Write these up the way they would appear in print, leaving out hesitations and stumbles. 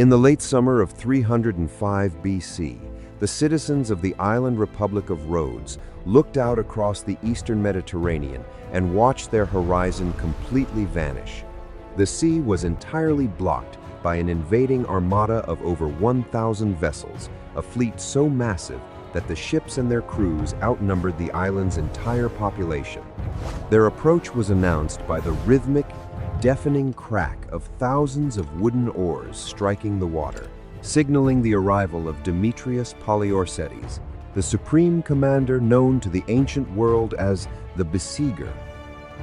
In the late summer of 305 BC, the citizens of the island Republic of Rhodes looked out across the eastern Mediterranean and watched their horizon completely vanish. The sea was entirely blocked by an invading armada of over 1,000 vessels, a fleet so massive that the ships and their crews outnumbered the island's entire population. Their approach was announced by the rhythmic, deafening crack of thousands of wooden oars striking the water, signaling the arrival of Demetrius Poliorcetes, the supreme commander known to the ancient world as the Besieger.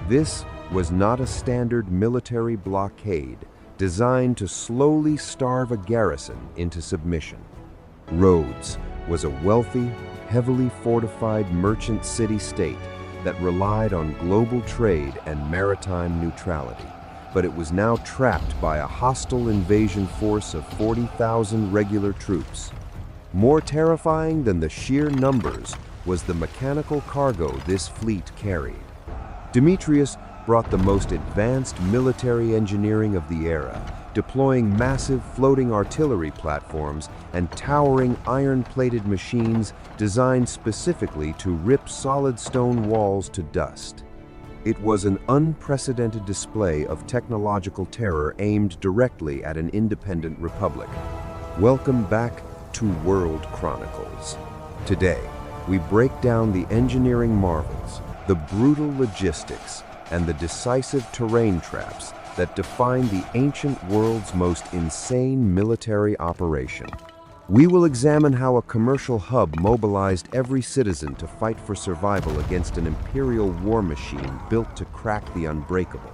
This was not a standard military blockade designed to slowly starve a garrison into submission. Rhodes was a wealthy, heavily fortified merchant city-state that relied on global trade and maritime neutrality, but it was now trapped by a hostile invasion force of 40,000 regular troops. More terrifying than the sheer numbers was the mechanical cargo this fleet carried. Demetrius brought the most advanced military engineering of the era, deploying massive floating artillery platforms and towering iron-plated machines designed specifically to rip solid stone walls to dust. It was an unprecedented display of technological terror aimed directly at an independent republic. Welcome back to World Chronicles. Today, we break down the engineering marvels, the brutal logistics, and the decisive terrain traps that define the ancient world's most insane military operation. We will examine how a commercial hub mobilized every citizen to fight for survival against an imperial war machine built to crack the unbreakable.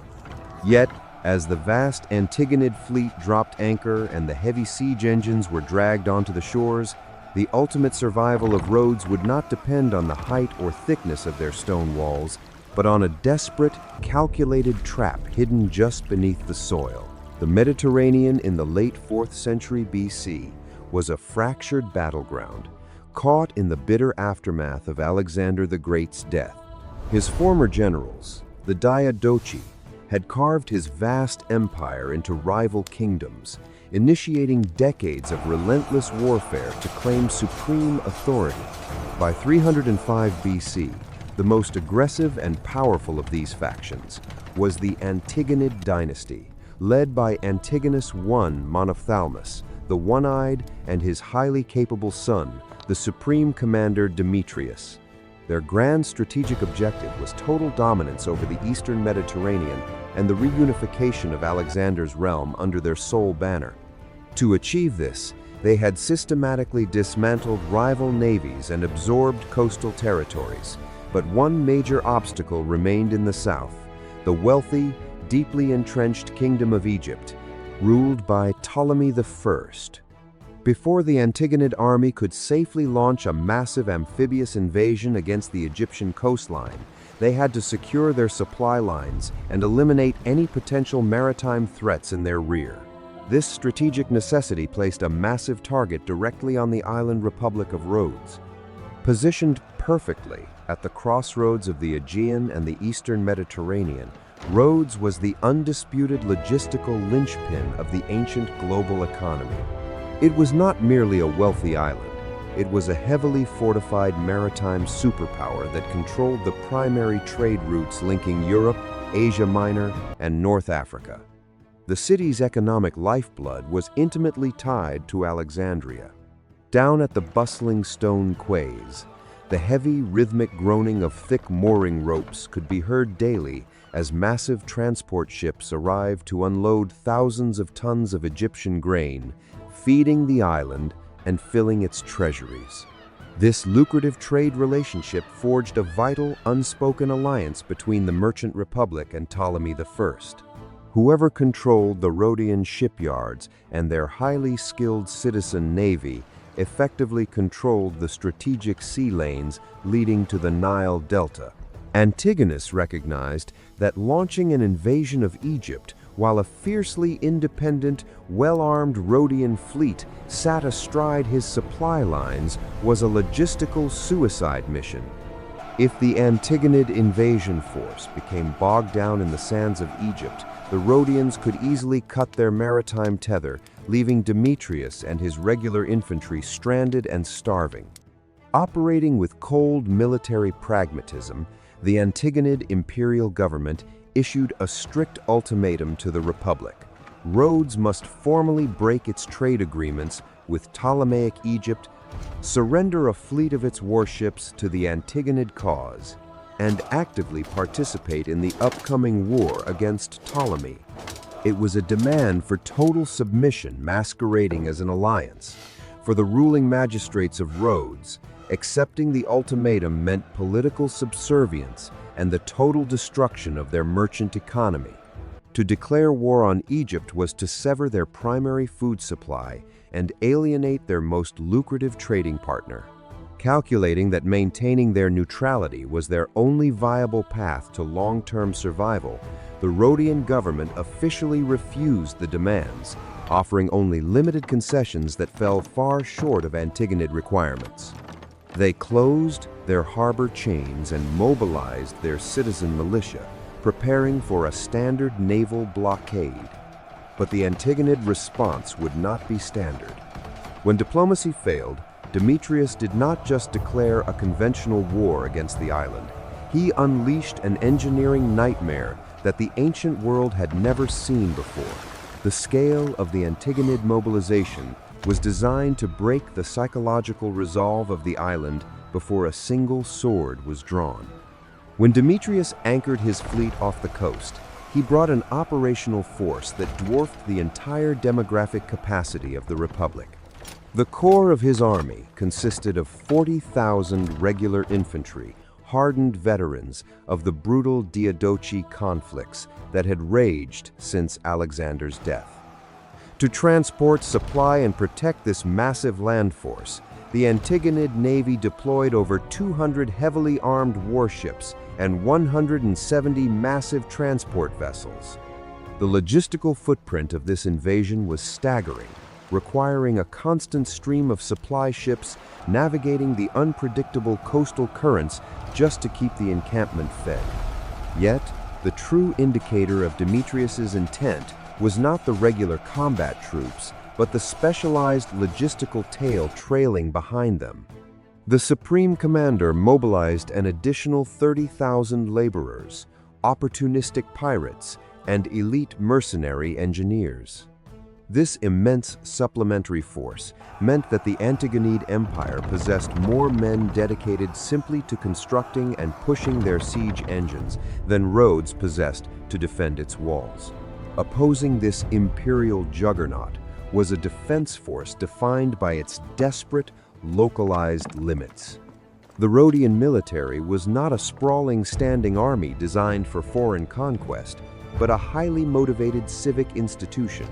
Yet, as the vast Antigonid fleet dropped anchor and the heavy siege engines were dragged onto the shores, the ultimate survival of Rhodes would not depend on the height or thickness of their stone walls, but on a desperate, calculated trap hidden just beneath the soil. The Mediterranean in the late 4th century BC was a fractured battleground, caught in the bitter aftermath of Alexander the Great's death. His former generals, the Diadochi, had carved his vast empire into rival kingdoms, initiating decades of relentless warfare to claim supreme authority. By 305 BC, the most aggressive and powerful of these factions was the Antigonid dynasty, led by Antigonus I Monophthalmus, the one-eyed, and his highly capable son, the supreme commander Demetrius. Their grand strategic objective was total dominance over the eastern Mediterranean and the reunification of Alexander's realm under their sole banner. To achieve this, they had systematically dismantled rival navies and absorbed coastal territories. But one major obstacle remained in the south, the wealthy, deeply entrenched Kingdom of Egypt, ruled by Ptolemy I. Before the Antigonid army could safely launch a massive amphibious invasion against the Egyptian coastline, they had to secure their supply lines and eliminate any potential maritime threats in their rear. This strategic necessity placed a massive target directly on the island Republic of Rhodes. Positioned perfectly at the crossroads of the Aegean and the eastern Mediterranean, Rhodes was the undisputed logistical linchpin of the ancient global economy. It was not merely a wealthy island. It was a heavily fortified maritime superpower that controlled the primary trade routes linking Europe, Asia Minor, and North Africa. The city's economic lifeblood was intimately tied to Alexandria. Down at the bustling stone quays, the heavy, rhythmic groaning of thick mooring ropes could be heard daily as massive transport ships arrived to unload thousands of tons of Egyptian grain, feeding the island and filling its treasuries. This lucrative trade relationship forged a vital, unspoken alliance between the merchant republic and Ptolemy I. Whoever controlled the Rhodian shipyards and their highly skilled citizen navy effectively controlled the strategic sea lanes leading to the Nile Delta. Antigonus recognized that launching an invasion of Egypt while a fiercely independent, well-armed Rhodian fleet sat astride his supply lines was a logistical suicide mission. If the Antigonid invasion force became bogged down in the sands of Egypt, the Rhodians could easily cut their maritime tether, leaving Demetrius and his regular infantry stranded and starving. Operating with cold military pragmatism, the Antigonid imperial government issued a strict ultimatum to the Republic. Rhodes must formally break its trade agreements with Ptolemaic Egypt, surrender a fleet of its warships to the Antigonid cause, and actively participate in the upcoming war against Ptolemy. It was a demand for total submission masquerading as an alliance. For the ruling magistrates of Rhodes, accepting the ultimatum meant political subservience and the total destruction of their merchant economy. To declare war on Egypt was to sever their primary food supply and alienate their most lucrative trading partner. Calculating that maintaining their neutrality was their only viable path to long-term survival, the Rhodian government officially refused the demands, offering only limited concessions that fell far short of Antigonid requirements. They closed their harbor chains and mobilized their citizen militia, preparing for a standard naval blockade. But the Antigonid response would not be standard. When diplomacy failed, Demetrius did not just declare a conventional war against the island. He unleashed an engineering nightmare that the ancient world had never seen before. The scale of the Antigonid mobilization was designed to break the psychological resolve of the island before a single sword was drawn. When Demetrius anchored his fleet off the coast, he brought an operational force that dwarfed the entire demographic capacity of the Republic. The core of his army consisted of 40,000 regular infantry, hardened veterans of the brutal Diadochi conflicts that had raged since Alexander's death. To transport, supply, and protect this massive land force, the Antigonid navy deployed over 200 heavily armed warships and 170 massive transport vessels. The logistical footprint of this invasion was staggering, requiring a constant stream of supply ships navigating the unpredictable coastal currents just to keep the encampment fed. Yet, the true indicator of Demetrius's intent was not the regular combat troops, but the specialized logistical tail trailing behind them. The Supreme Commander mobilized an additional 30,000 laborers, opportunistic pirates, and elite mercenary engineers. This immense supplementary force meant that the Antigonid Empire possessed more men dedicated simply to constructing and pushing their siege engines than Rhodes possessed to defend its walls. Opposing this imperial juggernaut was a defense force defined by its desperate, localized limits. The Rhodian military was not a sprawling standing army designed for foreign conquest, but a highly motivated civic institution.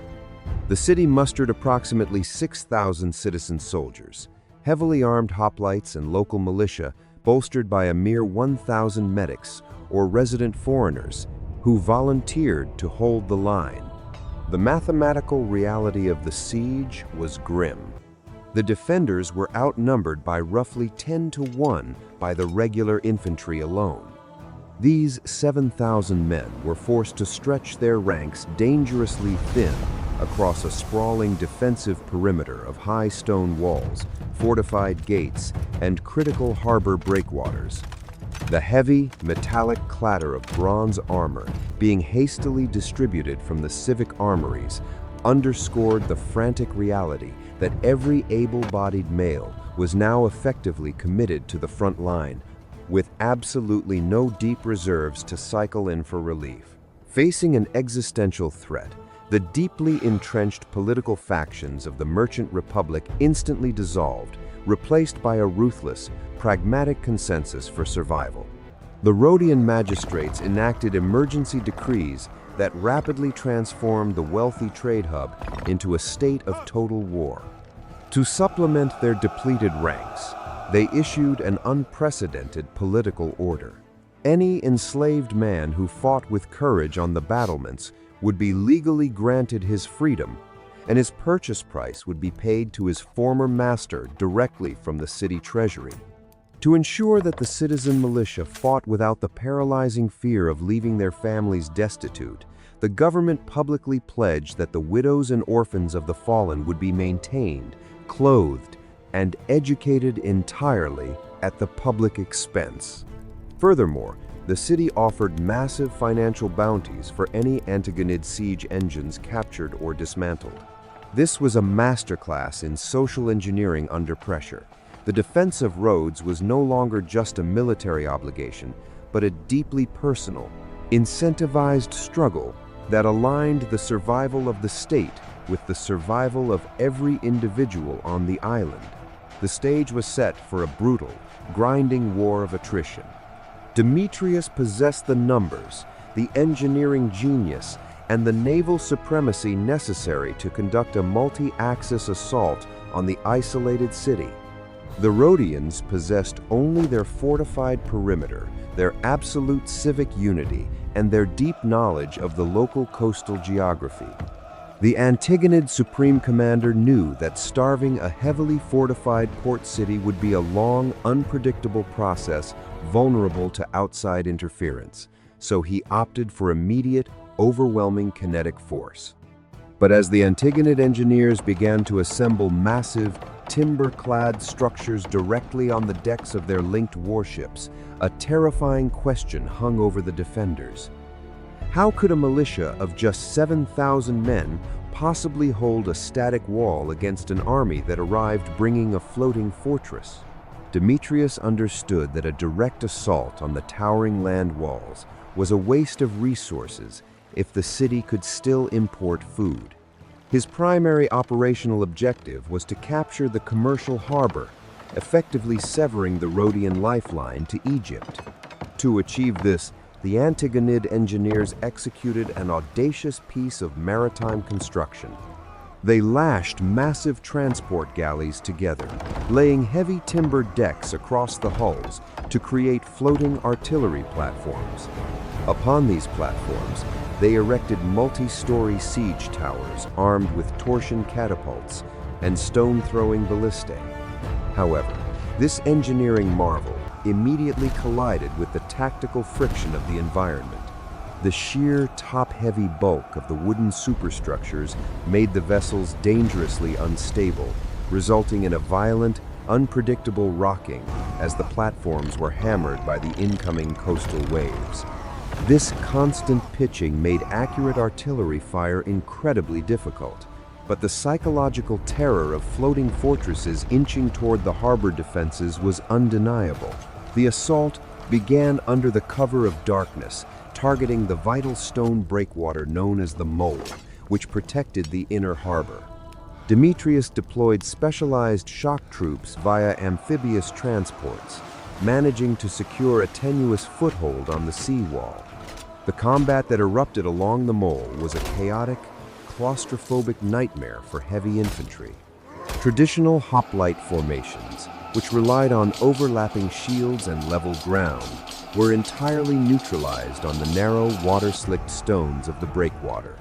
The city mustered approximately 6,000 citizen soldiers, heavily armed hoplites and local militia, bolstered by a mere 1,000 medics or resident foreigners who volunteered to hold the line. The mathematical reality of the siege was grim. The defenders were outnumbered by roughly 10 to 1 by the regular infantry alone. These 7,000 men were forced to stretch their ranks dangerously thin across a sprawling defensive perimeter of high stone walls, fortified gates, and critical harbor breakwaters. The heavy, metallic clatter of bronze armor being hastily distributed from the civic armories underscored the frantic reality that every able-bodied male was now effectively committed to the front line, with absolutely no deep reserves to cycle in for relief. Facing an existential threat, the deeply entrenched political factions of the Merchant Republic instantly dissolved, replaced by a ruthless, pragmatic consensus for survival. The Rhodian magistrates enacted emergency decrees that rapidly transformed the wealthy trade hub into a state of total war. To supplement their depleted ranks, they issued an unprecedented political order. Any enslaved man who fought with courage on the battlements would be legally granted his freedom, and his purchase price would be paid to his former master directly from the city treasury. To ensure that the citizen militia fought without the paralyzing fear of leaving their families destitute, the government publicly pledged that the widows and orphans of the fallen would be maintained, clothed, and educated entirely at the public expense. Furthermore, the city offered massive financial bounties for any Antigonid siege engines captured or dismantled. This was a masterclass in social engineering under pressure. The defense of Rhodes was no longer just a military obligation, but a deeply personal, incentivized struggle that aligned the survival of the state with the survival of every individual on the island. The stage was set for a brutal, grinding war of attrition. Demetrius possessed the numbers, the engineering genius, and the naval supremacy necessary to conduct a multi-axis assault on the isolated city. The Rhodians possessed only their fortified perimeter, their absolute civic unity, and their deep knowledge of the local coastal geography. The Antigonid supreme commander knew that starving a heavily fortified port city would be a long, unpredictable process vulnerable to outside interference, so he opted for immediate, overwhelming kinetic force. But as the Antigonid engineers began to assemble massive, timber-clad structures directly on the decks of their linked warships, a terrifying question hung over the defenders. How could a militia of just 7,000 men possibly hold a static wall against an army that arrived bringing a floating fortress? Demetrius understood that a direct assault on the towering land walls was a waste of resources if the city could still import food. His primary operational objective was to capture the commercial harbor, effectively severing the Rhodian lifeline to Egypt. To achieve this, the Antigonid engineers executed an audacious piece of maritime construction. They lashed massive transport galleys together, laying heavy timber decks across the hulls to create floating artillery platforms. Upon these platforms, they erected multi-story siege towers armed with torsion catapults and stone-throwing ballistae. However, this engineering marvel immediately collided with the tactical friction of the environment. The sheer, top-heavy bulk of the wooden superstructures made the vessels dangerously unstable, resulting in a violent, unpredictable rocking as the platforms were hammered by the incoming coastal waves. This constant pitching made accurate artillery fire incredibly difficult, but the psychological terror of floating fortresses inching toward the harbor defenses was undeniable. The assault began under the cover of darkness, targeting the vital stone breakwater known as the mole, which protected the inner harbor. Demetrius deployed specialized shock troops via amphibious transports, managing to secure a tenuous foothold on the seawall. The combat that erupted along the mole was a chaotic, claustrophobic nightmare for heavy infantry. Traditional hoplite formations, which relied on overlapping shields and level ground, were entirely neutralized on the narrow, water-slicked stones of the breakwater.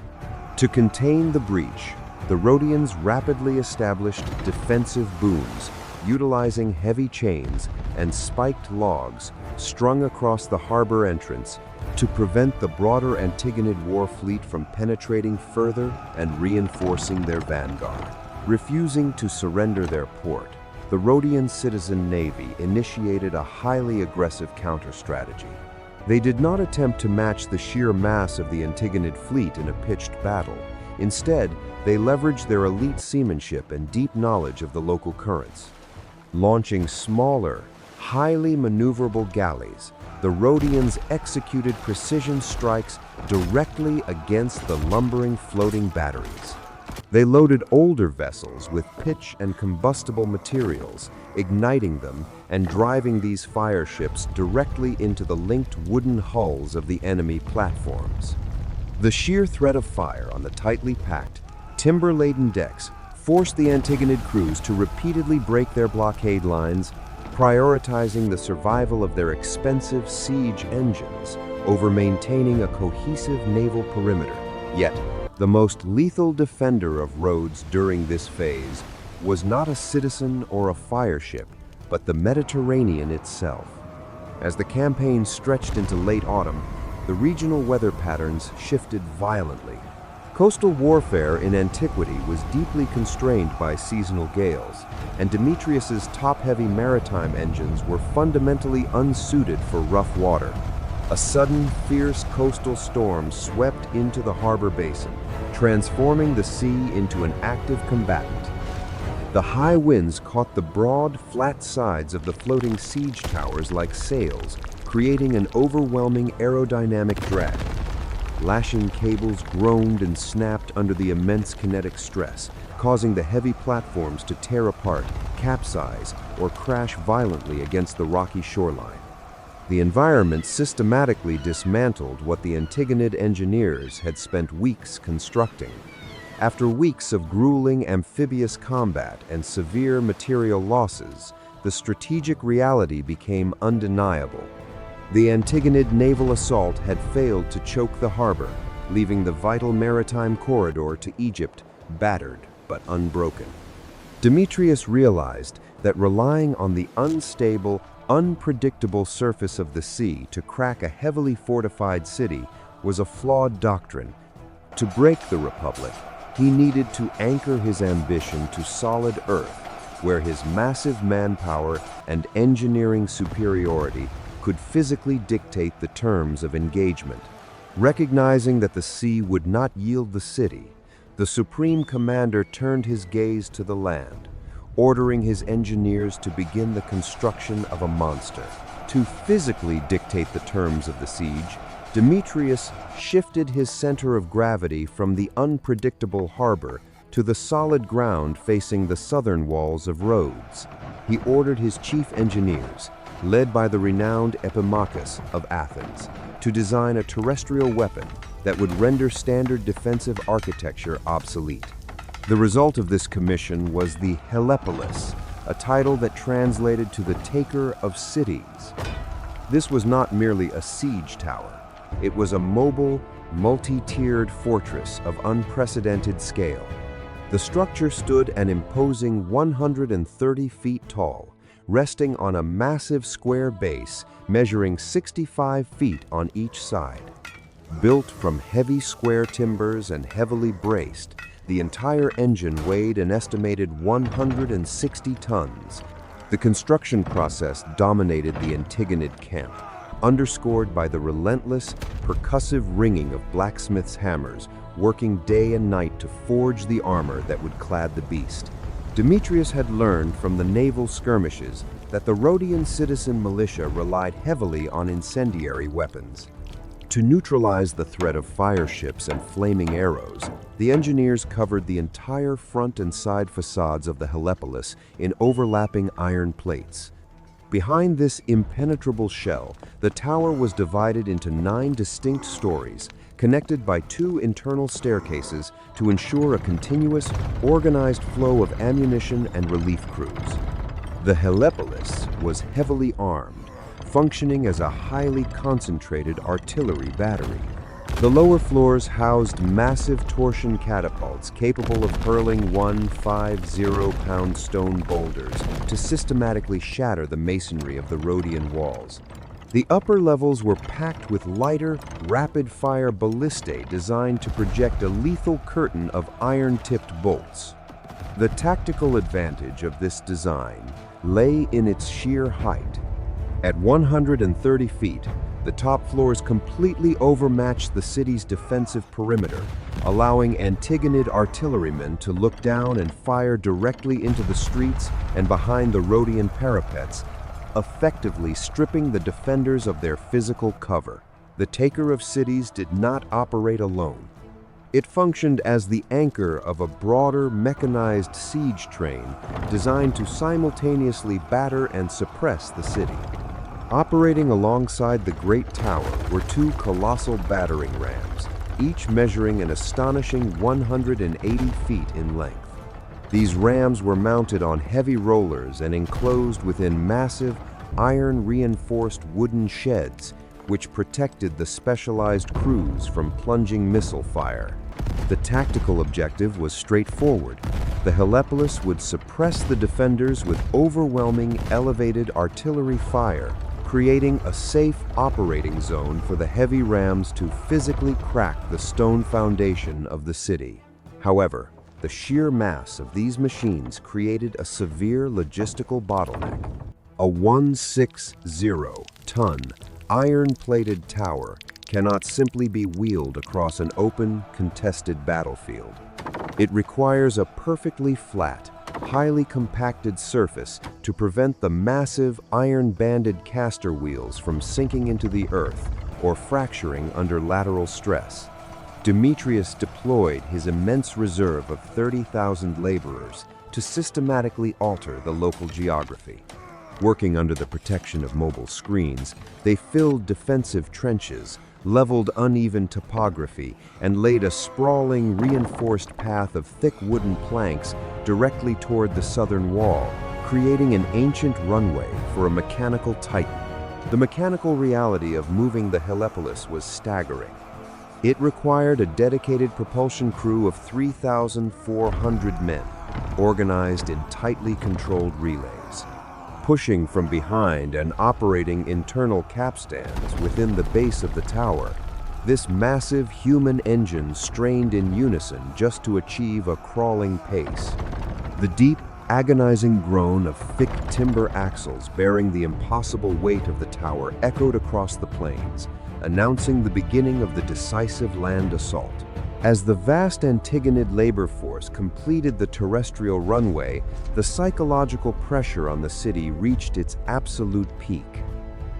To contain the breach, the Rhodians rapidly established defensive booms, utilizing heavy chains and spiked logs strung across the harbor entrance to prevent the broader Antigonid war fleet from penetrating further and reinforcing their vanguard. Refusing to surrender their port, the Rhodian citizen navy initiated a highly aggressive counter-strategy. They did not attempt to match the sheer mass of the Antigonid fleet in a pitched battle. Instead, they leveraged their elite seamanship and deep knowledge of the local currents. Launching smaller, highly maneuverable galleys, the Rhodians executed precision strikes directly against the lumbering floating batteries. They loaded older vessels with pitch and combustible materials, igniting them and driving these fire ships directly into the linked wooden hulls of the enemy platforms. The sheer threat of fire on the tightly packed, timber-laden decks forced the Antigonid crews to repeatedly break their blockade lines, prioritizing the survival of their expensive siege engines over maintaining a cohesive naval perimeter. Yet, the most lethal defender of Rhodes during this phase was not a citizen or a fire ship, but the Mediterranean itself. As the campaign stretched into late autumn, the regional weather patterns shifted violently. Coastal warfare in antiquity was deeply constrained by seasonal gales, and Demetrius's top-heavy maritime engines were fundamentally unsuited for rough water. A sudden, fierce coastal storm swept into the harbor basin, transforming the sea into an active combatant. The high winds caught the broad, flat sides of the floating siege towers like sails, creating an overwhelming aerodynamic drag. Lashing cables groaned and snapped under the immense kinetic stress, causing the heavy platforms to tear apart, capsize, or crash violently against the rocky shoreline. The environment systematically dismantled what the Antigonid engineers had spent weeks constructing. After weeks of grueling amphibious combat and severe material losses, the strategic reality became undeniable. The Antigonid naval assault had failed to choke the harbor, leaving the vital maritime corridor to Egypt battered but unbroken. Demetrius realized that relying on the unstable, unpredictable surface of the sea to crack a heavily fortified city was a flawed doctrine. To break the Republic, he needed to anchor his ambition to solid earth, where his massive manpower and engineering superiority could physically dictate the terms of engagement. Recognizing that the sea would not yield the city, the Supreme Commander turned his gaze to the land, ordering his engineers to begin the construction of a monster. To physically dictate the terms of the siege, Demetrius shifted his center of gravity from the unpredictable harbor to the solid ground facing the southern walls of Rhodes. He ordered his chief engineers, led by the renowned Epimachus of Athens, to design a terrestrial weapon that would render standard defensive architecture obsolete. The result of this commission was the Helepolis, a title that translated to the taker of cities. This was not merely a siege tower. It was a mobile, multi-tiered fortress of unprecedented scale. The structure stood an imposing 130 feet tall, resting on a massive square base measuring 65 feet on each side. Built from heavy square timbers and heavily braced, the entire engine weighed an estimated 160 tons. The construction process dominated the Antigonid camp, underscored by the relentless, percussive ringing of blacksmiths' hammers, working day and night to forge the armor that would clad the beast. Demetrius had learned from the naval skirmishes that the Rhodian citizen militia relied heavily on incendiary weapons. To neutralize the threat of fire ships and flaming arrows, the engineers covered the entire front and side facades of the Helepolis in overlapping iron plates. Behind this impenetrable shell, the tower was divided into 9 distinct stories, connected by 2 internal staircases to ensure a continuous, organized flow of ammunition and relief crews. The Helepolis was heavily armed, functioning as a highly concentrated artillery battery. The lower floors housed massive torsion catapults capable of hurling 150-pound stone boulders to systematically shatter the masonry of the Rhodian walls. The upper levels were packed with lighter, rapid-fire ballistae designed to project a lethal curtain of iron-tipped bolts. The tactical advantage of this design lay in its sheer height. At 130 feet, the top floors completely overmatched the city's defensive perimeter, allowing Antigonid artillerymen to look down and fire directly into the streets and behind the Rhodian parapets, effectively stripping the defenders of their physical cover. The taker of cities did not operate alone. It functioned as the anchor of a broader mechanized siege train designed to simultaneously batter and suppress the city. Operating alongside the Great Tower were 2 colossal battering rams, each measuring an astonishing 180 feet in length. These rams were mounted on heavy rollers and enclosed within massive, iron-reinforced wooden sheds, which protected the specialized crews from plunging missile fire. The tactical objective was straightforward: The Helepolis would suppress the defenders with overwhelming elevated artillery fire, creating a safe operating zone for the heavy rams to physically crack the stone foundation of the city. However, the sheer mass of these machines created a severe logistical bottleneck. A 160-ton, iron-plated tower cannot simply be wheeled across an open, contested battlefield. It requires a perfectly flat, highly compacted surface to prevent the massive iron-banded caster wheels from sinking into the earth or fracturing under lateral stress. Demetrius deployed his immense reserve of 30,000 laborers to systematically alter the local geography. Working under the protection of mobile screens, they filled defensive trenches, leveled uneven topography, and laid a sprawling, reinforced path of thick wooden planks directly toward the southern wall, creating an ancient runway for a mechanical titan. The mechanical reality of moving the Helepolis was staggering. It required a dedicated propulsion crew of 3,400 men, organized in tightly controlled relays. Pushing from behind and operating internal capstans within the base of the tower, this massive human engine strained in unison just to achieve a crawling pace. The deep, agonizing groan of thick timber axles bearing the impossible weight of the tower echoed across the plains, announcing the beginning of the decisive land assault. As the vast Antigonid labor force completed the terrestrial runway, the psychological pressure on the city reached its absolute peak.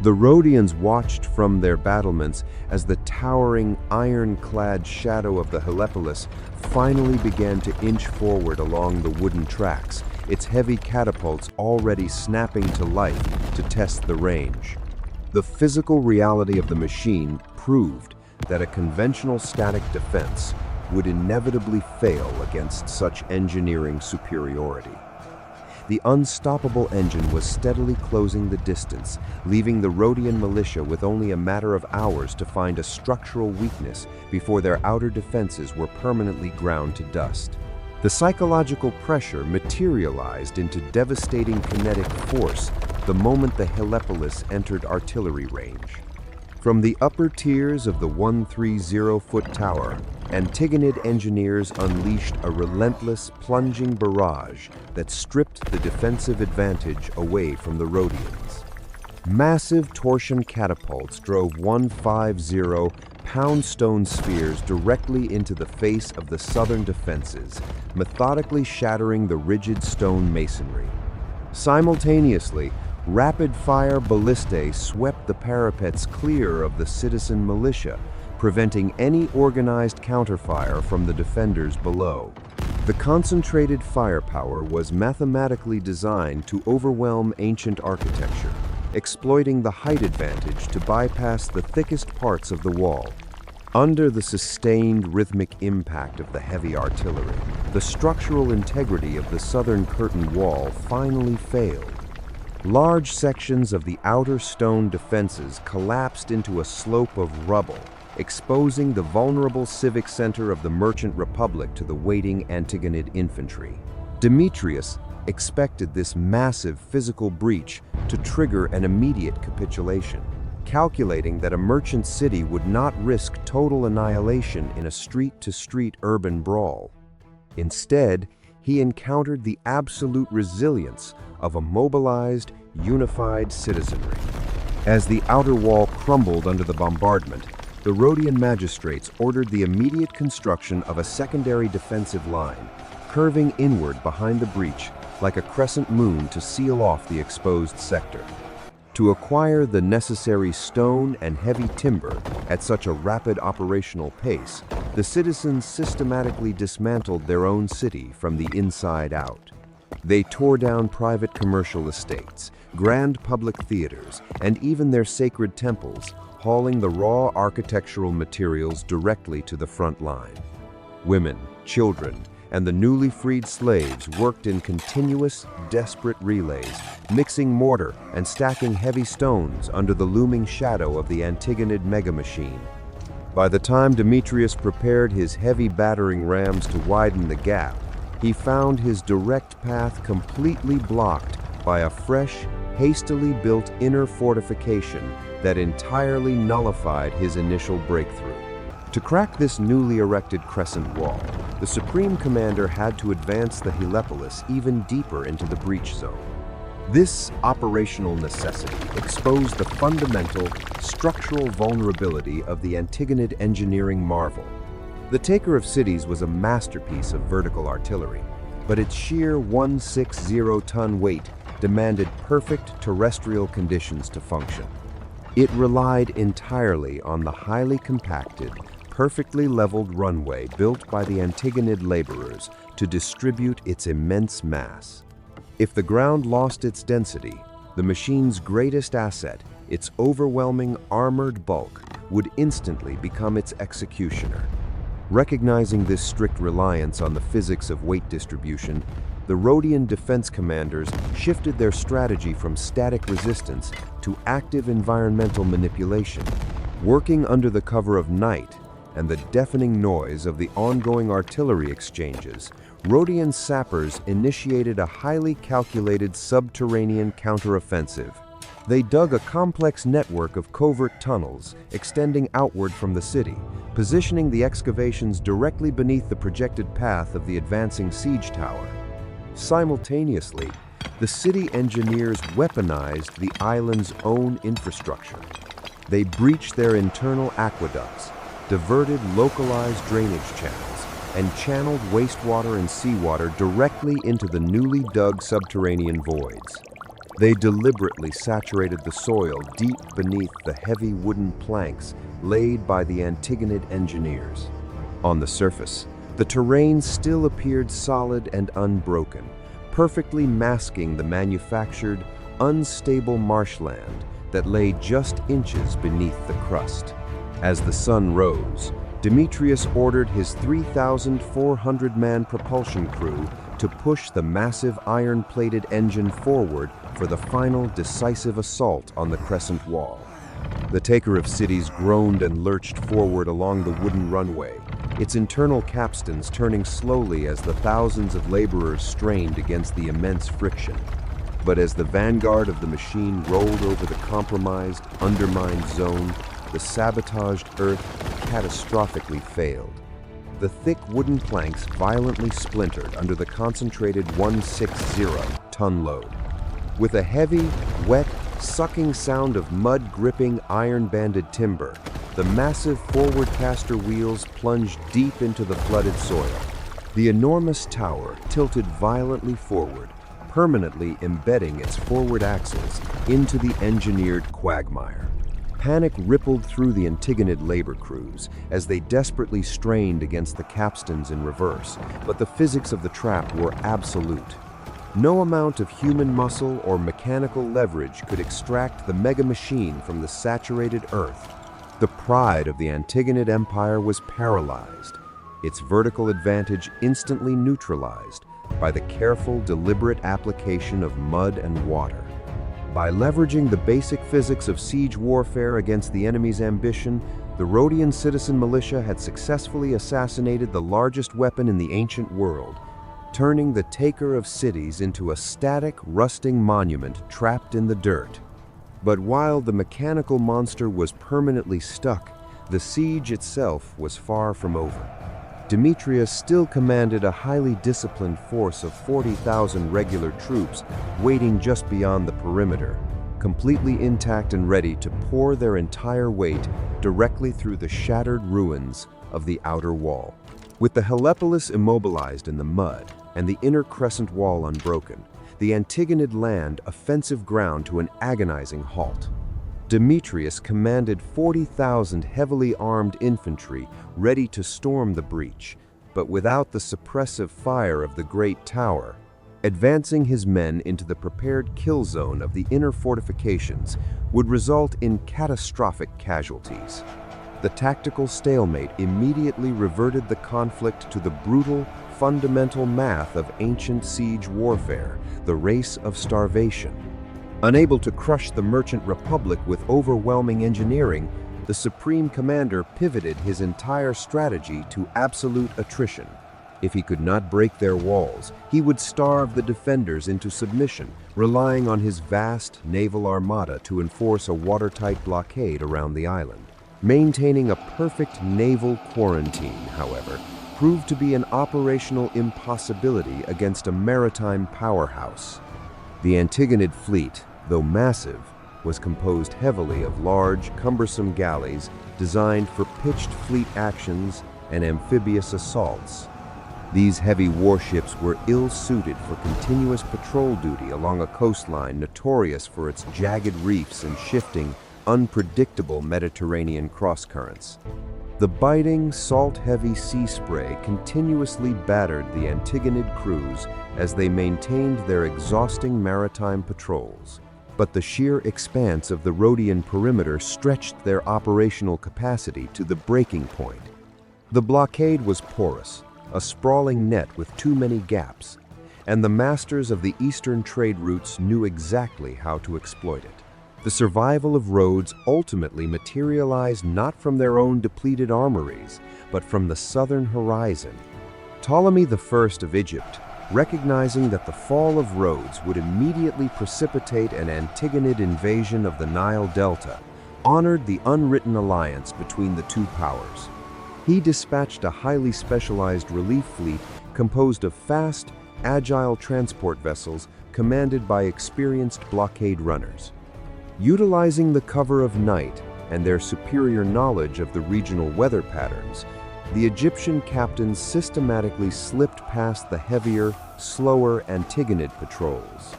The Rhodians watched from their battlements as the towering, iron-clad shadow of the Helepolis finally began to inch forward along the wooden tracks, its heavy catapults already snapping to life to test the range. The physical reality of the machine proved that a conventional static defense would inevitably fail against such engineering superiority. The unstoppable engine was steadily closing the distance, leaving the Rhodian militia with only a matter of hours to find a structural weakness before their outer defenses were permanently ground to dust. The psychological pressure materialized into devastating kinetic force the moment the Helepolis entered artillery range. From the upper tiers of the 130-foot tower, Antigonid engineers unleashed a relentless, plunging barrage that stripped the defensive advantage away from the Rhodians. Massive torsion catapults drove 150-pound stone spheres directly into the face of the southern defenses, methodically shattering the rigid stone masonry. Simultaneously, rapid-fire ballistae swept the parapets clear of the citizen militia, preventing any organized counterfire from the defenders below. The concentrated firepower was mathematically designed to overwhelm ancient architecture, exploiting the height advantage to bypass the thickest parts of the wall. Under the sustained rhythmic impact of the heavy artillery, the structural integrity of the southern curtain wall finally failed. Large sections of the outer stone defenses collapsed into a slope of rubble, exposing the vulnerable civic center of the merchant republic to the waiting Antigonid infantry. Demetrius expected this massive physical breach to trigger an immediate capitulation, calculating that a merchant city would not risk total annihilation in a street-to-street urban brawl. Instead, he encountered the absolute resilience of a mobilized, unified citizenry. As the outer wall crumbled under the bombardment, the Rhodian magistrates ordered the immediate construction of a secondary defensive line, curving inward behind the breach like a crescent moon to seal off the exposed sector. To acquire the necessary stone and heavy timber at such a rapid operational pace, the citizens systematically dismantled their own city from the inside out. They tore down private commercial estates, grand public theaters, and even their sacred temples, hauling the raw architectural materials directly to the front line. Women, children, and the newly freed slaves worked in continuous, desperate relays, mixing mortar and stacking heavy stones under the looming shadow of the Antigonid megamachine. By the time Demetrius prepared his heavy battering rams to widen the gap, he found his direct path completely blocked by a fresh, hastily built inner fortification that entirely nullified his initial breakthrough. To crack this newly erected crescent wall, the Supreme Commander had to advance the Helepolis even deeper into the breach zone. This operational necessity exposed the fundamental, structural vulnerability of the Antigonid engineering marvel. The Taker of Cities was a masterpiece of vertical artillery, but its sheer 160-ton weight demanded perfect terrestrial conditions to function. It relied entirely on the highly compacted, perfectly leveled runway built by the Antigonid laborers to distribute its immense mass. If the ground lost its density, the machine's greatest asset, its overwhelming armored bulk, would instantly become its executioner. Recognizing this strict reliance on the physics of weight distribution, the Rhodian defense commanders shifted their strategy from static resistance to active environmental manipulation. Working under the cover of night and the deafening noise of the ongoing artillery exchanges, Rhodian sappers initiated a highly calculated subterranean counteroffensive. They dug a complex network of covert tunnels extending outward from the city, positioning the excavations directly beneath the projected path of the advancing siege tower. Simultaneously, the city engineers weaponized the island's own infrastructure. They breached their internal aqueducts, diverted localized drainage channels, and channeled wastewater and seawater directly into the newly dug subterranean voids. They deliberately saturated the soil deep beneath the heavy wooden planks laid by the Antigonid engineers. On the surface, the terrain still appeared solid and unbroken, perfectly masking the manufactured, unstable marshland that lay just inches beneath the crust. As the sun rose, Demetrius ordered his 3,400-man propulsion crew to push the massive iron-plated engine forward for the final decisive assault on the crescent wall. The Taker of Cities groaned and lurched forward along the wooden runway, its internal capstans turning slowly as the thousands of laborers strained against the immense friction. But as the vanguard of the machine rolled over the compromised, undermined zone, the sabotaged Earth catastrophically failed. The thick wooden planks violently splintered under the concentrated 160-ton load. With a heavy, wet, sucking sound of mud-gripping, iron-banded timber, the massive forward caster wheels plunged deep into the flooded soil. The enormous tower tilted violently forward, permanently embedding its forward axles into the engineered quagmire. Panic rippled through the Antigonid labor crews as they desperately strained against the capstans in reverse, but the physics of the trap were absolute. No amount of human muscle or mechanical leverage could extract the mega machine from the saturated earth. The pride of the Antigonid Empire was paralyzed, its vertical advantage instantly neutralized by the careful, deliberate application of mud and water. By leveraging the basic physics of siege warfare against the enemy's ambition, the Rhodian citizen militia had successfully assassinated the largest weapon in the ancient world, turning the Taker of Cities into a static, rusting monument trapped in the dirt. But while the mechanical monster was permanently stuck, the siege itself was far from over. Demetrius still commanded a highly disciplined force of 40,000 regular troops waiting just beyond the perimeter, completely intact and ready to pour their entire weight directly through the shattered ruins of the outer wall. With the Helepolis immobilized in the mud and the inner crescent wall unbroken, the Antigonid land offensive ground to an agonizing halt. Demetrius commanded 40,000 heavily armed infantry ready to storm the breach, but without the suppressive fire of the great tower. Advancing his men into the prepared kill zone of the inner fortifications would result in catastrophic casualties. The tactical stalemate immediately reverted the conflict to the brutal, fundamental math of ancient siege warfare, the race of starvation. Unable to crush the merchant republic with overwhelming engineering, the Supreme Commander pivoted his entire strategy to absolute attrition. If he could not break their walls, he would starve the defenders into submission, relying on his vast naval armada to enforce a watertight blockade around the island. Maintaining a perfect naval quarantine, however, proved to be an operational impossibility against a maritime powerhouse. The Antigonid fleet, though massive, was composed heavily of large, cumbersome galleys designed for pitched fleet actions and amphibious assaults. These heavy warships were ill-suited for continuous patrol duty along a coastline notorious for its jagged reefs and shifting, unpredictable Mediterranean crosscurrents. The biting, salt-heavy sea spray continuously battered the Antigonid crews as they maintained their exhausting maritime patrols. But the sheer expanse of the Rhodian perimeter stretched their operational capacity to the breaking point. The blockade was porous, a sprawling net with too many gaps, and the masters of the eastern trade routes knew exactly how to exploit it. The survival of Rhodes ultimately materialized not from their own depleted armories, but from the southern horizon. Ptolemy I of Egypt, recognizing that the fall of Rhodes would immediately precipitate an Antigonid invasion of the Nile Delta, honored the unwritten alliance between the two powers. He dispatched a highly specialized relief fleet composed of fast, agile transport vessels commanded by experienced blockade runners. Utilizing the cover of night and their superior knowledge of the regional weather patterns, the Egyptian captains systematically slipped past the heavier, slower Antigonid patrols.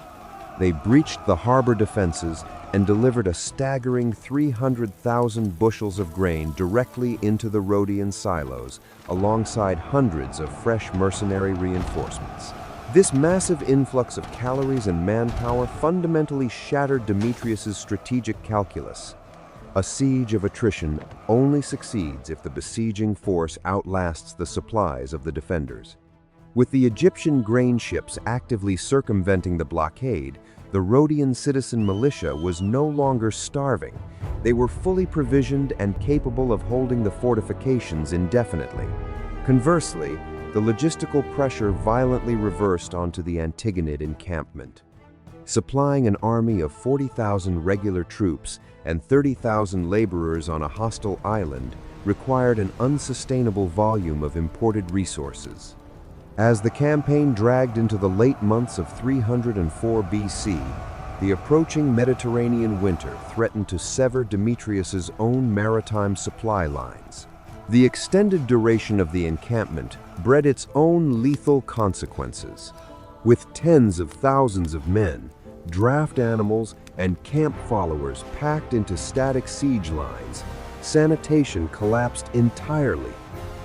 They breached the harbor defenses and delivered a staggering 300,000 bushels of grain directly into the Rhodian silos, alongside hundreds of fresh mercenary reinforcements. This massive influx of calories and manpower fundamentally shattered Demetrius's strategic calculus. A siege of attrition only succeeds if the besieging force outlasts the supplies of the defenders. With the Egyptian grain ships actively circumventing the blockade, the Rhodian citizen militia was no longer starving. They were fully provisioned and capable of holding the fortifications indefinitely. Conversely, the logistical pressure violently reversed onto the Antigonid encampment. Supplying an army of 40,000 regular troops and 30,000 laborers on a hostile island required an unsustainable volume of imported resources. As the campaign dragged into the late months of 304 BC, the approaching Mediterranean winter threatened to sever Demetrius's own maritime supply lines. The extended duration of the encampment bred its own lethal consequences. With tens of thousands of men, draft animals, and camp followers packed into static siege lines, sanitation collapsed entirely.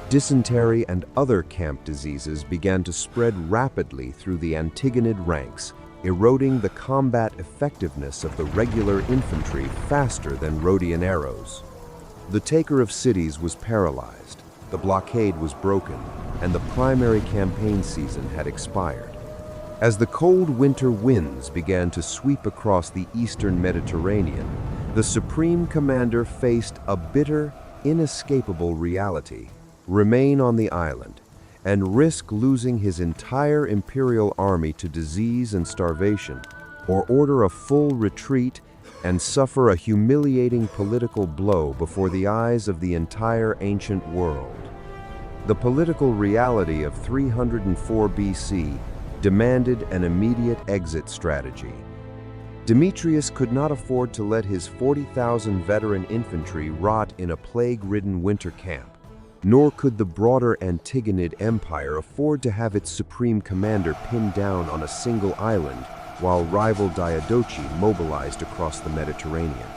Dysentery and other camp diseases began to spread rapidly through the Antigonid ranks, eroding the combat effectiveness of the regular infantry faster than Rhodian arrows. The taker of cities was paralyzed, the blockade was broken, and the primary campaign season had expired. As the cold winter winds began to sweep across the eastern Mediterranean, the Supreme Commander faced a bitter, inescapable reality: remain on the island and risk losing his entire imperial army to disease and starvation, or order a full retreat and suffer a humiliating political blow before the eyes of the entire ancient world. The political reality of 304 BC demanded an immediate exit strategy. Demetrius could not afford to let his 40,000 veteran infantry rot in a plague-ridden winter camp, nor could the broader Antigonid Empire afford to have its supreme commander pinned down on a single island while rival Diadochi mobilized across the Mediterranean.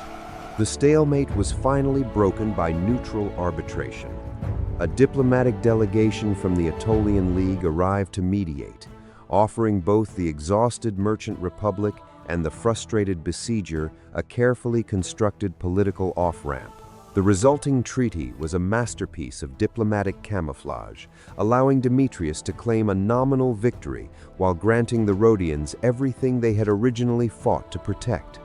The stalemate was finally broken by neutral arbitration. A diplomatic delegation from the Aetolian League arrived to mediate, offering both the exhausted merchant republic and the frustrated besieger a carefully constructed political off-ramp. The resulting treaty was a masterpiece of diplomatic camouflage, allowing Demetrius to claim a nominal victory while granting the Rhodians everything they had originally fought to protect.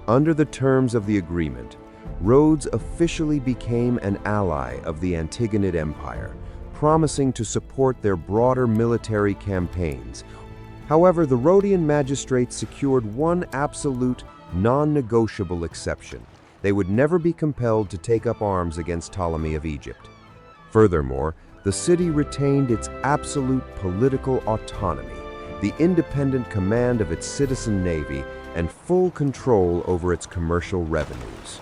Under the terms of the agreement, Rhodes officially became an ally of the Antigonid Empire, promising to support their broader military campaigns. However, the Rhodian magistrates secured one absolute, non-negotiable exception. They would never be compelled to take up arms against Ptolemy of Egypt. Furthermore, the city retained its absolute political autonomy, the independent command of its citizen navy, and full control over its commercial revenues.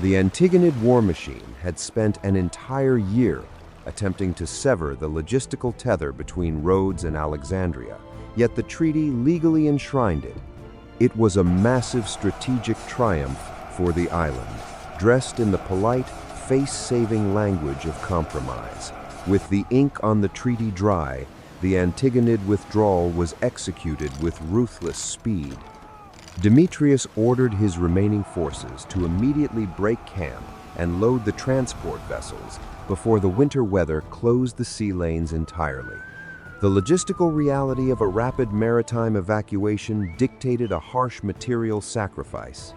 The Antigonid war machine had spent an entire year attempting to sever the logistical tether between Rhodes and Alexandria, yet the treaty legally enshrined it. It was a massive strategic triumph for the island, dressed in the polite, face-saving language of compromise. With the ink on the treaty dry, the Antigonid withdrawal was executed with ruthless speed. Demetrius ordered his remaining forces to immediately break camp and load the transport vessels before the winter weather closed the sea lanes entirely. The logistical reality of a rapid maritime evacuation dictated a harsh material sacrifice.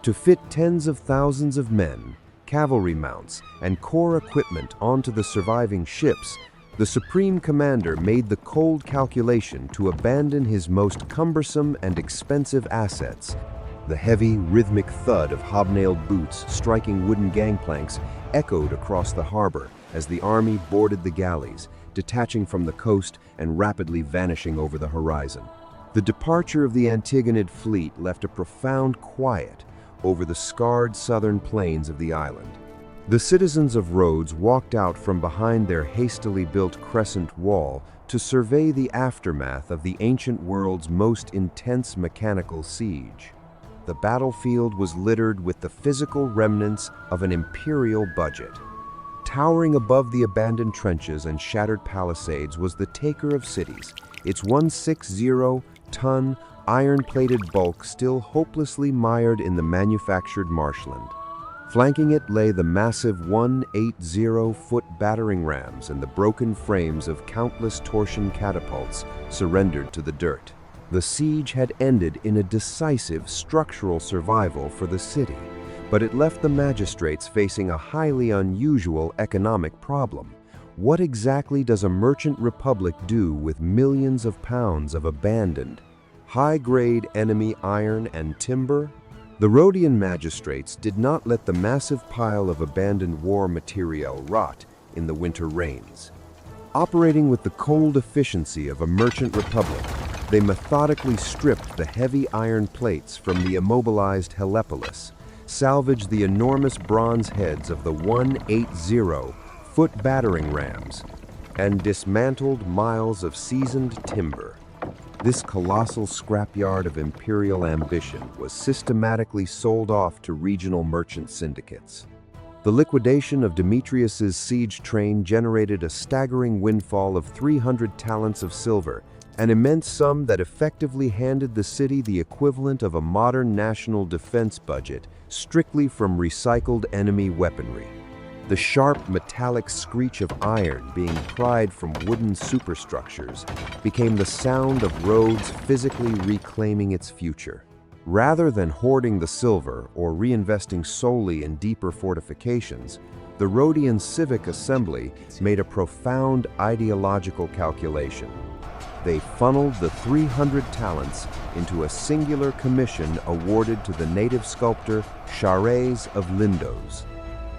To fit tens of thousands of men, cavalry mounts, and core equipment onto the surviving ships, the Supreme Commander made the cold calculation to abandon his most cumbersome and expensive assets. The heavy, rhythmic thud of hobnailed boots striking wooden gangplanks echoed across the harbor as the army boarded the galleys, detaching from the coast and rapidly vanishing over the horizon. The departure of the Antigonid fleet left a profound quiet over the scarred southern plains of the island. The citizens of Rhodes walked out from behind their hastily built crescent wall to survey the aftermath of the ancient world's most intense mechanical siege. The battlefield was littered with the physical remnants of an imperial budget. Towering above the abandoned trenches and shattered palisades was the taker of cities, its 160-ton, iron-plated bulk still hopelessly mired in the manufactured marshland. Flanking it lay the massive 180-foot battering rams and the broken frames of countless torsion catapults surrendered to the dirt. The siege had ended in a decisive structural survival for the city, but it left the magistrates facing a highly unusual economic problem. What exactly does a merchant republic do with millions of pounds of abandoned, high-grade enemy iron and timber? The Rhodian magistrates did not let the massive pile of abandoned war material rot in the winter rains. Operating with the cold efficiency of a merchant republic, they methodically stripped the heavy iron plates from the immobilized Helepolis, salvaged the enormous bronze heads of the 180-foot battering rams, and dismantled miles of seasoned timber. This colossal scrapyard of imperial ambition was systematically sold off to regional merchant syndicates. The liquidation of Demetrius's siege train generated a staggering windfall of 300 talents of silver, an immense sum that effectively handed the city the equivalent of a modern national defense budget strictly from recycled enemy weaponry. The sharp metallic screech of iron being pried from wooden superstructures became the sound of Rhodes physically reclaiming its future. Rather than hoarding the silver or reinvesting solely in deeper fortifications, the Rhodian Civic Assembly made a profound ideological calculation. They funneled the 300 talents into a singular commission awarded to the native sculptor Chares of Lindos.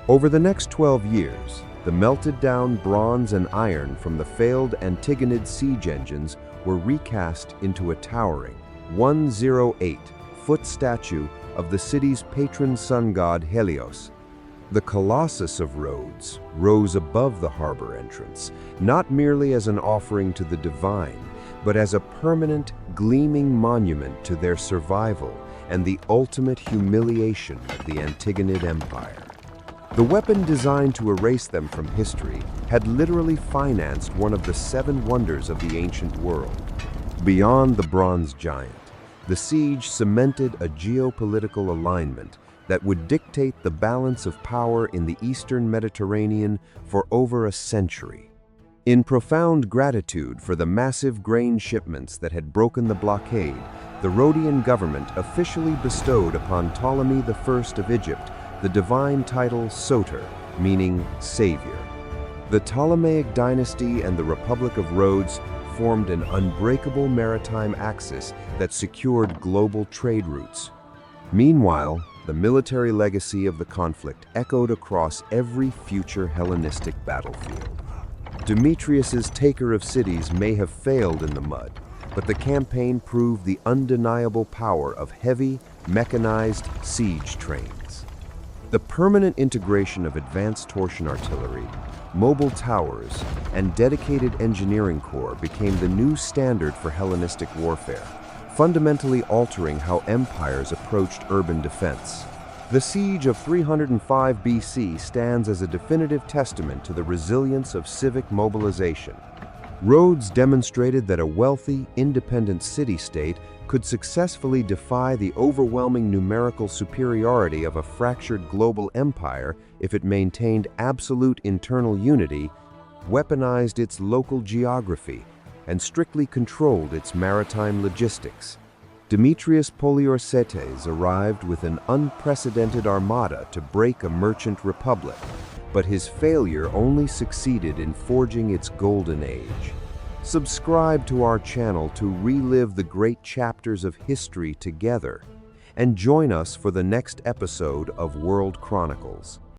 Over the next 12 years, the melted-down bronze and iron from the failed Antigonid siege engines were recast into a towering 108-foot statue of the city's patron sun god Helios. The Colossus of Rhodes rose above the harbor entrance, not merely as an offering to the divine, but as a permanent, gleaming monument to their survival and the ultimate humiliation of the Antigonid Empire. The weapon designed to erase them from history had literally financed one of the 7 wonders of the ancient world. Beyond the bronze giant, the siege cemented a geopolitical alignment that would dictate the balance of power in the Eastern Mediterranean for over a century. In profound gratitude for the massive grain shipments that had broken the blockade, the Rhodian government officially bestowed upon Ptolemy I of Egypt the divine title Soter, meaning Savior. The Ptolemaic dynasty and the Republic of Rhodes formed an unbreakable maritime axis that secured global trade routes. Meanwhile, the military legacy of the conflict echoed across every future Hellenistic battlefield. Demetrius's taker of cities may have failed in the mud, but the campaign proved the undeniable power of heavy, mechanized siege trains. The permanent integration of advanced torsion artillery, mobile towers, and dedicated engineering corps became the new standard for Hellenistic warfare, fundamentally altering how empires approached urban defense. The siege of 305 BC stands as a definitive testament to the resilience of civic mobilization. Rhodes demonstrated that a wealthy, independent city-state could successfully defy the overwhelming numerical superiority of a fractured global empire if it maintained absolute internal unity, weaponized its local geography, and strictly controlled its maritime logistics. Demetrius Poliorcetes arrived with an unprecedented armada to break a merchant republic, but his failure only succeeded in forging its golden age. Subscribe to our channel to relive the great chapters of history together, and join us for the next episode of World Chronicles.